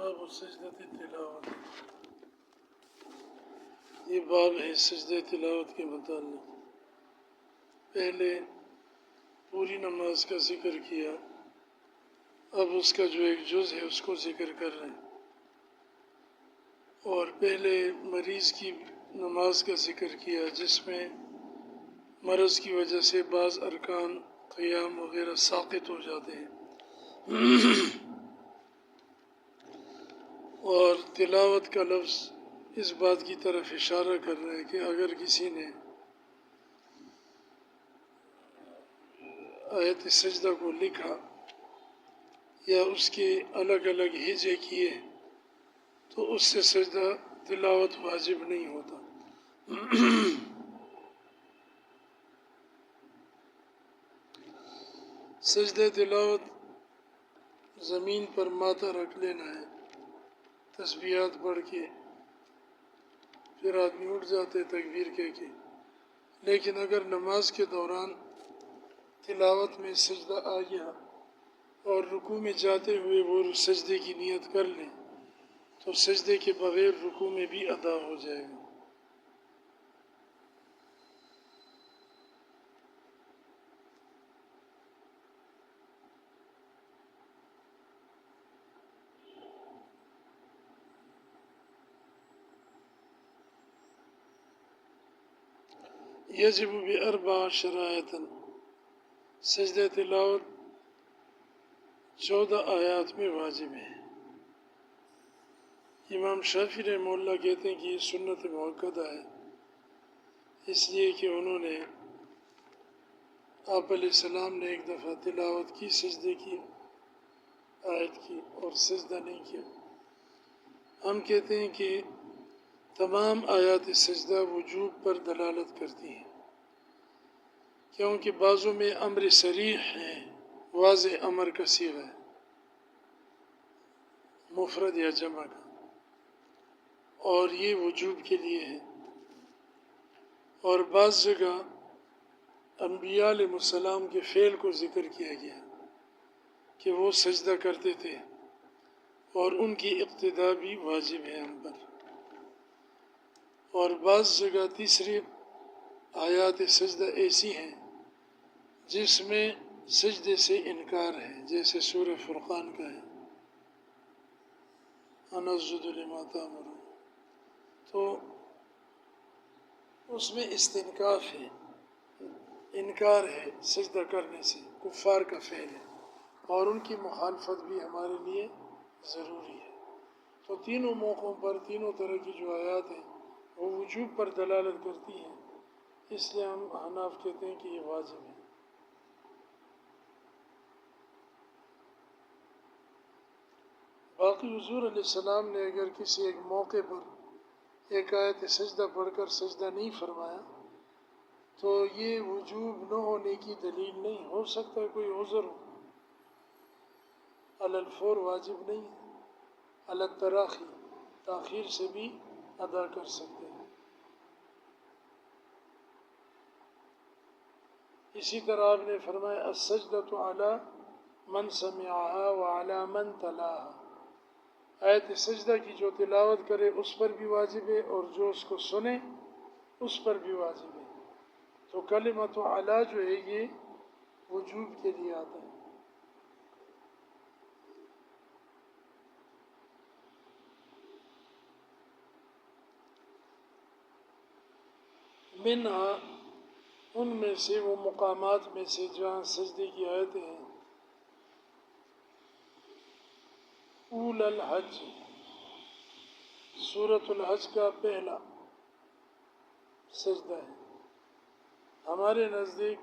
باب سجدۃ تلاوت، یہ باب ہے سجدہ تلاوت کے متعلق۔ پہلے پوری نماز کا ذکر کیا، اب اس کا جو ایک جز ہے اس کو ذکر کر رہے ہیں۔ اور پہلے مریض کی نماز کا ذکر کیا جس میں مرض کی وجہ سے بعض ارکان قیام وغیرہ ساقط ہو جاتے ہیں، اور تلاوت کا لفظ اس بات کی طرف اشارہ کر رہا ہے کہ اگر کسی نے آیت سجدہ کو لکھا یا اس کے الگ الگ ہجے کیے تو اس سے سجدہ تلاوت واجب نہیں ہوتا۔ سجدہ تلاوت زمین پر ماتھا رکھ لینا ہے، تسبیحات پڑھ کے، پھر آدمی اٹھ جاتے تکبیر کہہ کے۔ لیکن اگر نماز کے دوران تلاوت میں سجدہ آ گیا اور رکوع میں جاتے ہوئے وہ سجدے کی نیت کر لیں تو سجدے کے بغیر رکوع میں بھی ادا ہو جائے گا۔ یجب باربع شرائط، سجدہ تلاوت 14 آیات میں واجب ہے۔ امام شافعی رحمہ اللہ کہتے ہیں کہ یہ سنت مؤکدہ ہے، اس لیے کہ انہوں نے آپ علیہ السلام نے ایک دفعہ تلاوت کی سجدے کی آیت کی اور سجدہ نہیں کیا۔ ہم کہتے ہیں کہ تمام آیات سجدہ وجوب پر دلالت کرتی ہیں، کیونکہ بعضوں میں امر صریح ہے، واضح امر کا صیغہ ہے، مفرد یا جمع کا، اور یہ وجوب کے لیے ہے۔ اور بعض جگہ انبیاء علیہ السلام کے فعل کو ذکر کیا گیا کہ وہ سجدہ کرتے تھے اور ان کی اقتداء بھی واجب ہے ہم پر۔ اور بعض جگہ تیسری آیات سجدہ ایسی ہیں جس میں سجدے سے انکار ہے، جیسے سورہ فرقان کا ہے، انا اسجد لما تأمرون، تو اس میں استنکاف ہے، انکار ہے سجدہ کرنے سے، کفار کا فعل ہے، اور ان کی مخالفت بھی ہمارے لیے ضروری ہے۔ تو تینوں موقعوں پر تینوں طرح کی جو آیات ہیں وہ وجوب پر دلالت کرتی ہیں، اس لیے ہم احناف کہتے ہیں کہ یہ واجب ہے۔ باقی حضور علیہ السلام نے اگر کسی ایک موقع پر ایک آیت سجدہ پڑھ کر سجدہ نہیں فرمایا تو یہ وجوب نہ ہونے کی دلیل نہیں، ہو سکتا ہے کوئی عذر ہو، علی الفور واجب نہیں ہے، علی التراخی تاخیر سے بھی ادا کر سکتے ہیں۔ اسی طرح آپ نے فرمایا السجدۃ علی من سمعها وعلی من تلاها، آیت سجدہ کی جو تلاوت کرے اس پر بھی واجب ہے اور جو اس کو سنے اس پر بھی واجب ہے۔ تو کلمۃ علی جو ہے یہ وجوب کے لیے آتا ہے۔ منہا، ان میں سے، وہ مقامات میں سے جہاں سجدے کی آیتیں ہیں، اول الحج، سورۃ الحج کا پہلا سجدہ ہے۔ ہمارے نزدیک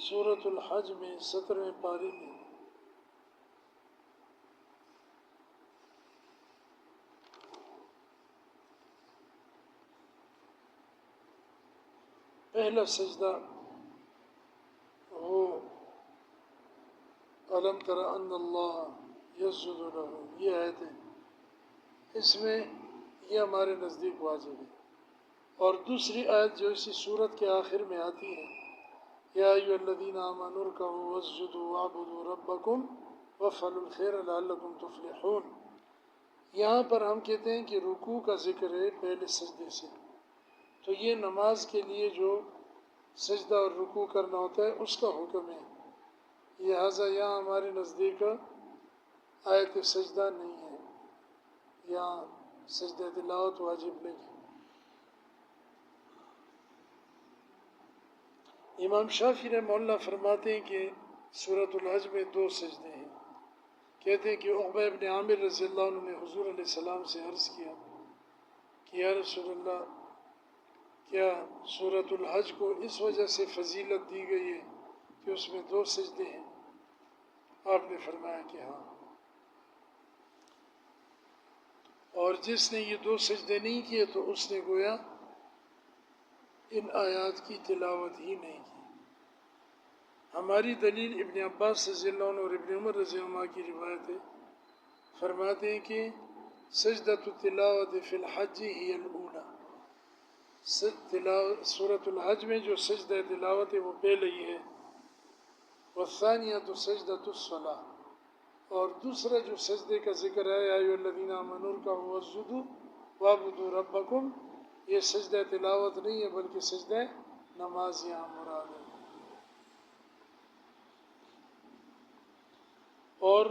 سورۃ الحج میں 17ویں پارے میں پہلا سجدہ وہ الم تر ان اللہ یسجد لہ، یہ آیت ہے، اس میں یہ ہمارے نزدیک واجب ہے۔ اور دوسری آیت جو اسی سورت کے آخر میں آتی ہے، یا ایھا الذین آمنوا ارکعوا واسجدوا واعبدوا ربکم وافعلوا الخیر لعلکم تفلحون۔ یہاں پر ہم کہتے ہیں کہ رکوع کا ذکر ہے پہلے سجدے سے، تو یہ نماز کے لیے جو سجدہ اور رکوع کرنا ہوتا ہے اس کا حکم ہے، لہٰذا یہاں ہمارے نزدیک آیت سجدہ نہیں ہے، یہاں سجدہ تلاوت واجب نہیں ہے۔ امام شافعی رحمہ اللہ فرماتے ہیں کہ سورۃ الحج میں 2 سجدے ہیں۔ کہتے ہیں کہ عقبہ ابن عامر رضی اللہ عنہ نے حضور علیہ السلام سے عرض کیا کہ یا رسول اللہ، کیا سورۃ الحج کو اس وجہ سے فضیلت دی گئی ہے کہ اس میں 2 سجدے ہیں؟ آپ نے فرمایا کہ ہاں، اور جس نے یہ 2 سجدے نہیں کیے تو اس نے گویا ان آیات کی تلاوت ہی نہیں کی۔ ہماری دلیل ابن عباس رضی اللہ عنہ اور ابن عمر رضی اللہ عنہ کی روایت ہے، فرماتے ہیں کہ سجدۃ التلاوت فی الحج ہی الاولی، سورۃ الحج میں جو سجدہ تلاوت ہے وہ پہلے ہی ہے، والثانیۃ سجدۃ الصلاۃ، اور دوسرا جو سجدے کا ذکر ہے یا ایھا الذین آمنوا ارکعوا واسجدوا واعبدوا ربکم، یہ سجدہ تلاوت نہیں ہے بلکہ سجدہ نماز یہاں مراد ہے۔ اور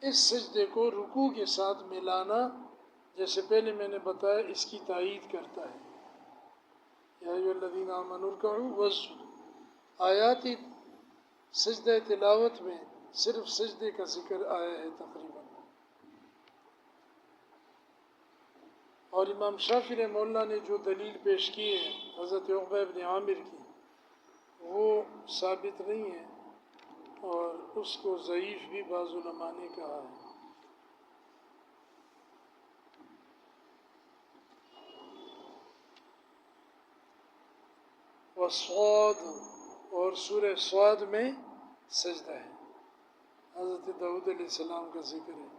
اس سجدے کو رکوع کے ساتھ ملانا، جیسے پہلے میں نے بتایا، اس کی تائید کرتا ہے، یا ایھا الذین آمنوا ارکعوا واسجدوا۔ آیات سجدہ تلاوت میں صرف سجدے کا ذکر آیا ہے تقریباً۔ اور امام شافعی رحمہ اللہ نے جو دلیل پیش کی ہے حضرت عقبہ ابن عامر کی، وہ ثابت نہیں ہے، اور اس کو ضعیف بھی بعض علماء نے کہا ہے۔ وصاد، اور سورہ صاد میں سجدہ ہے، حضرت داؤد علیہ السلام کا ذکر ہے،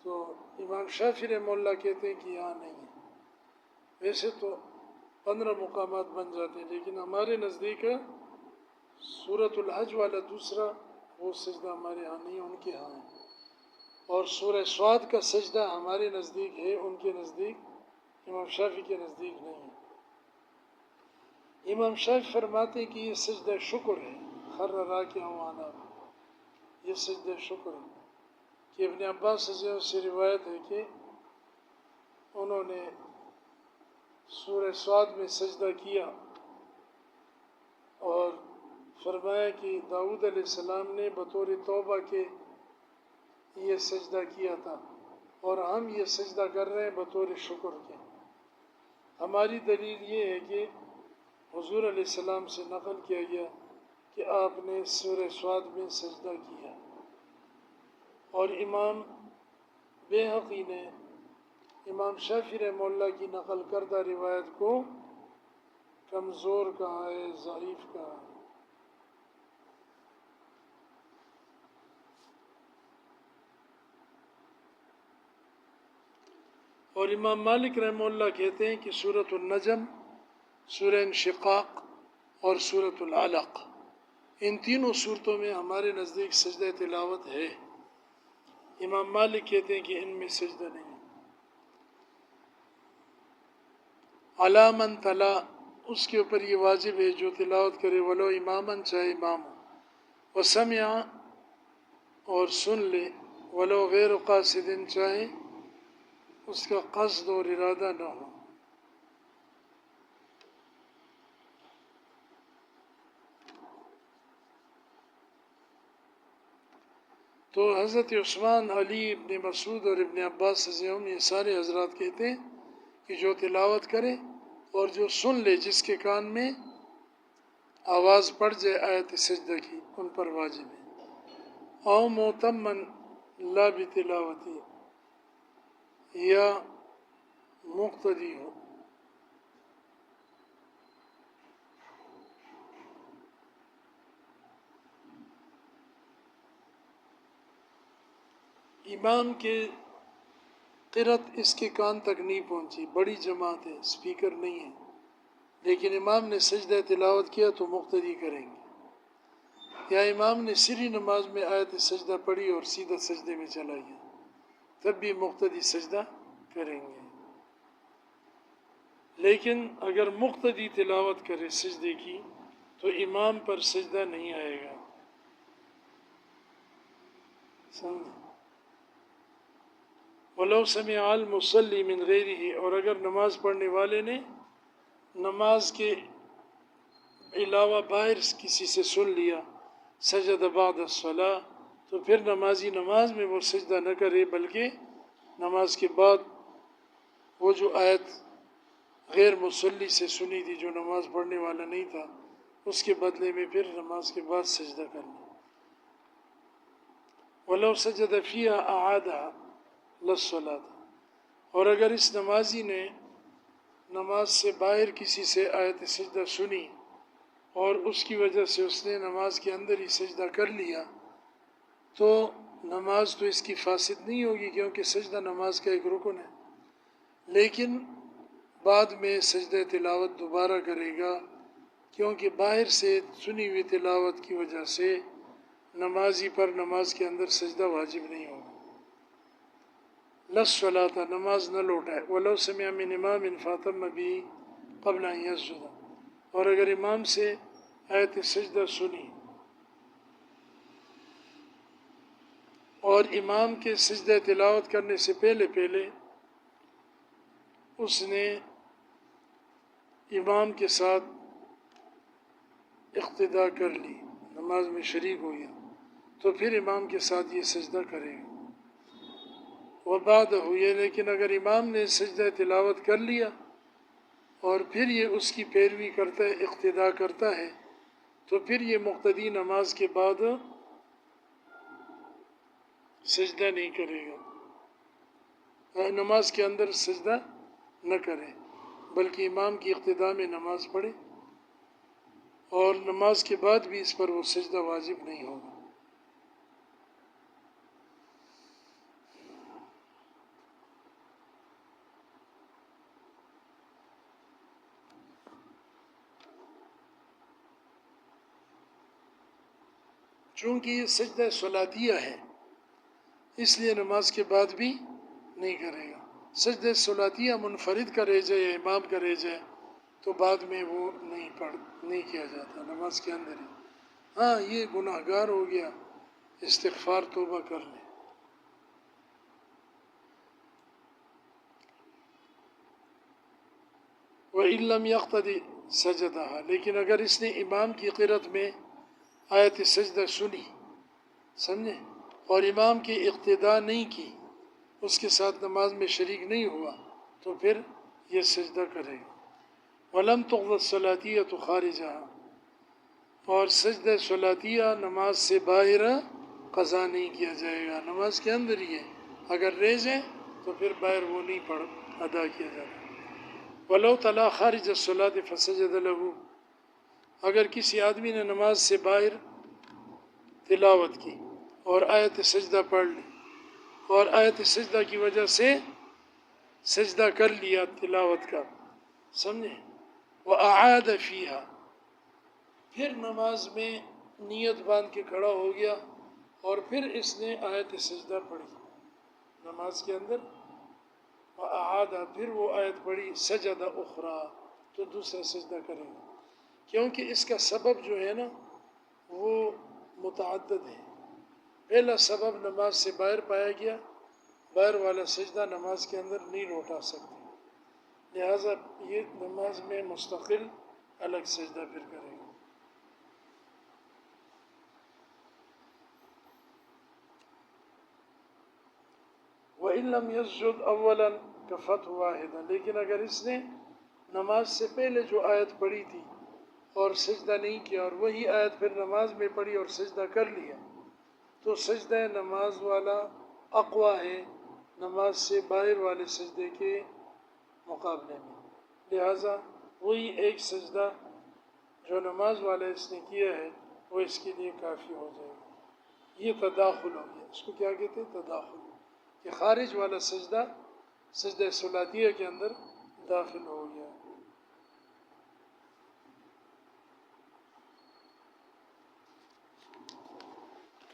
تو امام شافعی رحمہ اللہ کہتے ہیں کہ یہاں نہیں ہے۔ ویسے تو 15 مقامات بن جاتے ہیں، لیکن ہمارے نزدیک سورۃ الحج والا دوسرا وہ سجدہ ہمارے ہاں نہیں ہے، ان کے ہاں ہے، اور سورہ صاد کا سجدہ ہمارے نزدیک ہے، ان کے نزدیک، امام شافعی کے نزدیک نہیں ہے۔ امام شافعی فرماتے ہیں کہ یہ سجدہ شکر ہے، خر راکعا واناب، یہ سجدہ شکر ہے، کہ ابن عباس رضی اللہ عنہ سے روایت ہے کہ انہوں نے سورہ صاد میں سجدہ کیا اور فرمایا کہ داؤد علیہ السلام نے بطور توبہ کے یہ سجدہ کیا تھا، اور ہم یہ سجدہ کر رہے ہیں بطور شکر کے۔ ہماری دلیل یہ ہے کہ حضور علیہ السلام سے نقل کیا گیا کہ آپ نے سورہ صاد میں سجدہ کیا، اور امام بیہقی نے امام شافعی رحمہ اللہ کی نقل کردہ روایت کو کمزور کہا ہے، ضعیف کہا ہے۔ اور امام مالک رحمہ اللہ کہتے ہیں کہ سورۃ النجم، سورہ انشقاق اور سورۃ العلق، ان تینوں صورتوں میں ہمارے نزدیک سجدہ تلاوت ہے۔ امام مالک کہتے ہیں کہ ان میں سجدہ نہیں ہے۔ علی من تلا، اس کے اوپر یہ واجب ہے جو تلاوت کرے، ولو اماماً، چاہے امام ہو، وسمع، اور سن لے، ولو غیر قاصد، چاہے اس کا قصد اور ارادہ نہ ہو۔ تو حضرت عثمان، علی، ابن مسعود اور ابن عباس رضی اللہ عنہ، یہ سارے حضرات کہتے ہیں کہ جو تلاوت کرے اور جو سن لے، جس کے کان میں آواز پڑ جائے آیت سجدہ کی، ان پر واجب ہے۔ او معتمن لا بتلاوتی، یا مقتدی ہو۔ امام کے قرأت اس کے کان تک نہیں پہنچی، بڑی جماعت ہے، اسپیکر نہیں ہے، لیکن امام نے سجدہ تلاوت کیا تو مقتدی کریں گے، یا امام نے سری نماز میں آیت سجدہ پڑھی اور سیدھا سجدے میں چلا گیا تب بھی مقتدی سجدہ کریں گے۔ لیکن اگر مقتدی تلاوت کرے سجدے کی تو امام پر سجدہ نہیں آئے گا، سمجھ؟ وَلَوْ سَمِعَ الْمُصَلِّي مِنْ غَيْرِهِ، اور اگر نماز پڑھنے والے نے نماز کے علاوہ باہر کسی سے سن لیا، سجد بعد الصلاۃ، تو پھر نمازی نماز میں وہ سجدہ نہ کرے بلکہ نماز کے بعد وہ جو آیت غیر مصلی سے سنی تھی جو نماز پڑھنے والا نہیں تھا اس کے بدلے میں پھر نماز کے بعد سجدہ کرنا۔ وَلَوْ سَجَدَ فِيهَا أَعَادَهَا لَلصَّلَاةِ، اور اگر اس نمازی نے نماز سے باہر کسی سے آیت سجدہ سنی اور اس کی وجہ سے اس نے نماز کے اندر ہی سجدہ کر لیا تو نماز تو اس کی فاسد نہیں ہوگی کیونکہ سجدہ نماز کا ایک رکن ہے، لیکن بعد میں سجدہ تلاوت دوبارہ کرے گا کیونکہ باہر سے سنی ہوئی تلاوت کی وجہ سے نمازی پر نماز کے اندر سجدہ واجب نہیں ہوگا۔ لَلصَّلَاةَ، نماز نہ لوٹائے۔ وَلَوْ سَمِعَ مِنْ إِمَامٍ فَأَتَمَّ بِهِ قَبْلَ أَنْ يَسْجُدَ، اور اگر امام سے آیت سجدہ سنی اور امام کے سجدہ تلاوت کرنے سے پہلے اس نے امام کے ساتھ اقتداء کر لی، نماز میں شریک ہو گیا، تو پھر امام کے ساتھ یہ سجدہ کرے گا۔ وَبَعْدَهُ، یہ لیکن اگر امام نے سجدہ تلاوت کر لیا اور پھر یہ اس کی پیروی کرتا ہے، اقتداء کرتا ہے، تو پھر یہ مقتدی نماز کے بعد سجدہ نہیں کرے گا، نماز کے اندر سجدہ نہ کرے بلکہ امام کی اقتداء میں نماز پڑھے، اور نماز کے بعد بھی اس پر وہ سجدہ واجب نہیں ہوگا۔ چونکہ یہ سجدہ ثلاثیہ ہے اس لیے نماز کے بعد بھی نہیں کرے گا۔ سجدہ ثلاثیہ منفرد کا رہ جائے یا امام کا رہ جائے تو بعد میں وہ نہیں کیا جاتا، نماز کے اندر ہی۔ ہاں یہ گناہ گار ہو گیا، استغفار توبہ کر لے۔ وَإِن لَّمْ يَقْتَدِ سَجَدَهَا، لیکن اگر اس نے امام کی قرأت میں آیت سجدہ سنی، سمجھے، اور امام کی اقتداء نہیں کی، اس کے ساتھ نماز میں شریک نہیں ہوا، تو پھر یہ سجدہ کرے گا۔ وَلَمْ تُقْضَ الصَّلَاةِيَّةُ خَارِجَهَا، اور سجدہ ثلاثیہ نماز سے باہر قضا نہیں کیا جائے گا، نماز کے اندر ہی ہے، اگر رہ جائے تو پھر باہر وہ نہیں ادا کیا جاتا۔ وَلَوْ تَلَا خَارِجَ الصَّلَاةِ فَسَجَدَ لَهُ، اگر کسی آدمی نے نماز سے باہر تلاوت کی اور آیت سجدہ پڑھ لی اور آیت سجدہ کی وجہ سے سجدہ کر لیا تلاوت کا، سمجھے، وَأَعَادَ فِيهَا، پھر نماز میں نیت باندھ کے کھڑا ہو گیا اور پھر اس نے آیت سجدہ پڑھی نماز کے اندر، وَأَعَادَ، پھر وہ آیت پڑھی، سجد اخرى، تو دوسرا سجدہ کرے گا، کیونکہ اس کا سبب جو ہے نا وہ متعدد ہے۔ پہلا سبب نماز سے باہر پایا گیا، باہر والا سجدہ نماز کے اندر نہیں لوٹا سکتے، لہٰذا یہ نماز میں مستقل الگ سجدہ پھر کرے گا۔ وَإِن لَّمْ يَسْجُدْ أَوَّلًا كَفَتْهُ وَاحِدًا، لیکن اگر اس نے نماز سے پہلے جو آیت پڑھی تھی اور سجدہ نہیں کیا اور وہی آیت پھر نماز میں پڑھی اور سجدہ کر لیا، تو سجدہ نماز والا اقویٰ ہے نماز سے باہر والے سجدے کے مقابلے میں، لہٰذا وہی ایک سجدہ جو نماز والا اس نے کیا ہے وہ اس کے لیے کافی ہو جائے گا۔ یہ تداخل ہو گیا، اس کو کیا کہتے ہیں؟ تداخل، کہ خارج والا سجدہ سجدہ ثلاثیہ کے اندر داخل ہو گیا۔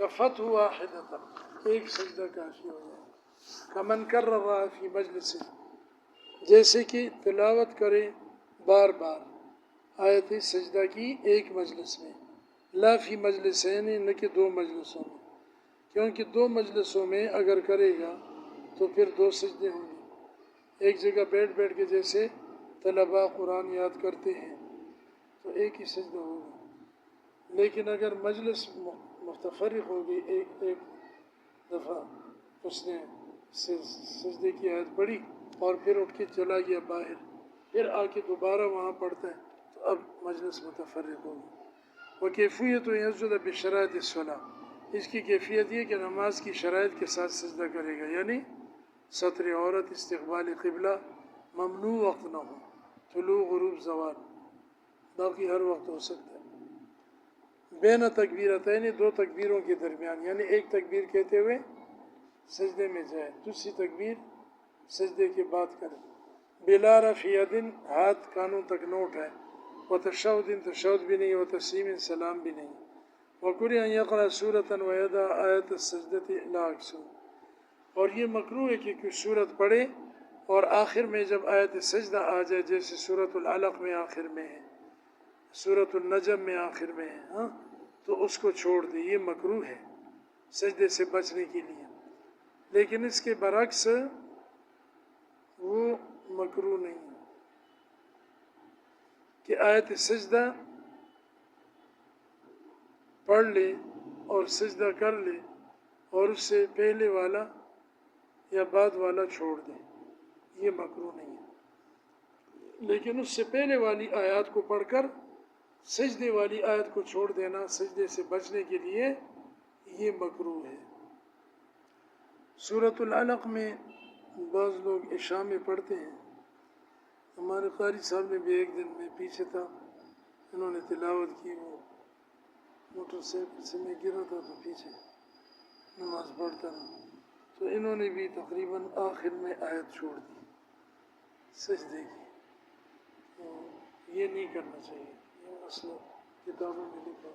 کفت واحدۃ، ایک سجدہ کافی ہو جائے. کمن کررہ فی مجلس، جیسے کہ تلاوت کرے بار بار آیت سجدہ کی ایک مجلس میں، لا فی مجلسین، نہ کہ دو مجلسوں میں، کیونکہ دو مجلسوں میں اگر کرے گا تو پھر دو سجدے ہوں گے. ایک جگہ بیٹھ بیٹھ کے جیسے طلباء قرآن یاد کرتے ہیں تو ایک ہی سجدہ ہوگا. لیکن اگر مجلس متفرق ہوگی، ایک دفعہ اس نے سجدے کی آیت پڑھی اور پھر اٹھ کے چلا گیا باہر، پھر آ کے دوبارہ وہاں پڑھتا ہے، تو اب مجلس متفرق ہوگی. وہ کیفیت و یسجد بشرائط الصلاۃ، اس کی کیفیت یہ کہ نماز کی شرائط کے ساتھ سجدہ کرے گا، یعنی ستر عورت، استقبال قبلہ، ممنوع وقت نہ ہو، طلوع غروب زوال، باقی ہر وقت ہو سکتا ہے. بین تکبیرتین، دو تکبیروں کے درمیان، یعنی ایک تکبیر کہتے ہوئے سجدے میں جائے، دوسری تکبیر سجدے کے بعد کرے. بلا رفع ید، ہاتھ کانوں تک نہ اٹھائے. و تشہد، تشہد بھی نہیں، و تسلیم، سلام بھی نہیں. وکرہ ان یقرأ سورۃ ویدع آیت السجدۃ لا عکسہ، اور یہ مکروہ ہے کہ کوئی سورت پڑھے اور آخر میں جب آیت سجدہ آ جائے، جیسے سورۃ العلق میں آخر میں ہے، سورۃ النجم میں آخر میں ہے، تو اس کو چھوڑ دے. یہ مکروہ ہے سجدے سے بچنے کے لیے. لیکن اس کے برعکس وہ مکروہ نہیں ہے کہ آیت سجدہ پڑھ لے اور سجدہ کر لے اور اس سے پہلے والا یا بعد والا چھوڑ دے، یہ مکروہ نہیں ہے. لیکن اس سے پہلے والی آیات کو پڑھ کر سجدے والی آیت کو چھوڑ دینا سجدے سے بچنے کے لیے، یہ مکروہ ہے. سورۃ العلق میں بعض لوگ عشاء میں پڑھتے ہیں. ہمارے قاری صاحب نے بھی ایک دن میں پیچھے تھا، انہوں نے تلاوت کی، وہ موٹر سائیکل سے میں گرا تھا تو پیچھے نماز پڑھتا رہا، تو انہوں نے بھی تقریباً آخر میں آیت چھوڑ دی سجدے کی. تو یہ نہیں کرنا چاہیے، یہ مسئلہ کتابوں میں لکھا.